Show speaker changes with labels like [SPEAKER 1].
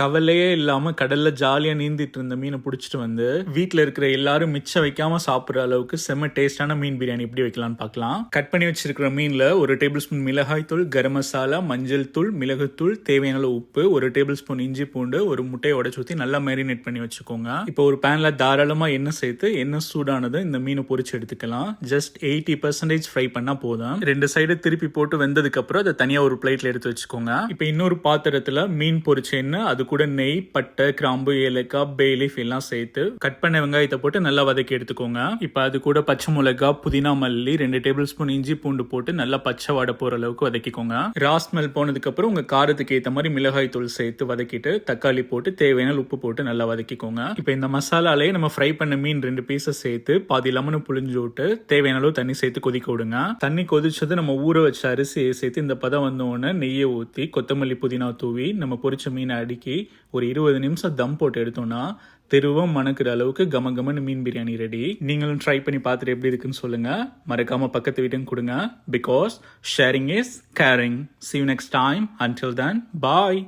[SPEAKER 1] கவலையே இல்லாம கடல்ல ஜாலியா நீந்திட்டு இருந்த மீனை பிடிச்சிட்டு வந்து வீட்ல இருக்கிற எல்லாரும் மிச்சம் வைக்காம சாப்பிடுற அளவுக்கு செம்ம டேஸ்டான மீன் பிரியாணி எப்படி வைக்கலாம்னு பார்க்கலாம். கட் பண்ணி வச்சிருக்கிற மீன்ல 1 டேபிள் ஸ்பூன் மிளகாய் தூள், கரம் மசாலா, மஞ்சள் தூள், மிளகுத்தூள், தேவையான அளவு உப்பு, 1 டேபிள் ஸ்பூன் இஞ்சி பூண்டு, ஒரு முட்டையை உடைச்சு ஊற்றி நல்லா மேரினேட் பண்ணி வச்சுக்கோங்க. இப்போ ஒரு பேன்ல தாராளமா எண்ணெய் சேர்த்து எண்ணெய் சூடானது இந்த மீனை பொரிச்சு எடுத்துக்கலாம். ஜஸ்ட் 80% ஃப்ரை பண்ணா போதும். 2 சைடு திருப்பி போட்டு வெந்ததுக்கு அப்புறம் அதை தனியா ஒரு பிளேட்ல எடுத்து வச்சுக்கோங்க. இப்போ இன்னொரு பாத்திரத்துல மீன் பொரிச்ச எண்ணெய், அது கூட நெய், பட்டை, கிராம்பு, ஏலக்காய், பே லீஃப் எல்லாம் சேர்த்து கட் பண்ண வெங்காயத்தை போட்டு நல்லா வதக்கி எடுத்துக்கோங்க. இப்போ அது கூட பச்சை மிளகாய், புதினா, மல்லி, 2 டேபிள் ஸ்பூன் இஞ்சி பூண்டு போட்டு நல்லா பச்சை வாடை போற அளவுக்கு வதக்கிக்கோங்க. ரா ஸ்மெல் போனதுக்கு அப்புறம் உங்க காரத்துக்கு ஏற்ற மாதிரி மிளகாய் தூள் சேர்த்து வதக்கிட்டு தக்காளி போட்டு தேவையான உப்பு போட்டு நல்லா வதக்கிக்கோங்க. இப்போ இந்த மசாலாலே நம்ம ஃப்ரை பண்ண மீன் 2 பீஸை சேர்த்து பாதி லெமன் புளிஞ்சு விட்டு தேவையான அளவு தண்ணி சேர்த்து கொதிக்க விடுங்க. தண்ணி கொதிச்சது நம்ம ஊற வச்ச அரிசியை சேர்த்து இந்த பதம் வந்த உடனே நெய்யை ஊற்றி கொத்தமல்லி, புதினா தூவி நம்ம பொரிச்ச மீனை அடுக்கி ஒரு 20 நிமிஷம் தம் போட்டு எடுத்தோம்னா தெருவம் மணக்கிற அளவுக்கு கமகமன்னு மீன் பிரியாணி ரெடி. நீங்களும் ட்ரை பண்ணி பார்த்துட்டு எப்படி இருக்குன்னு சொல்லுங்க. மறக்காம பக்கத்து வீட்டுக்கு கொடுங்க. Because sharing is caring. See you next time. Until then, bye.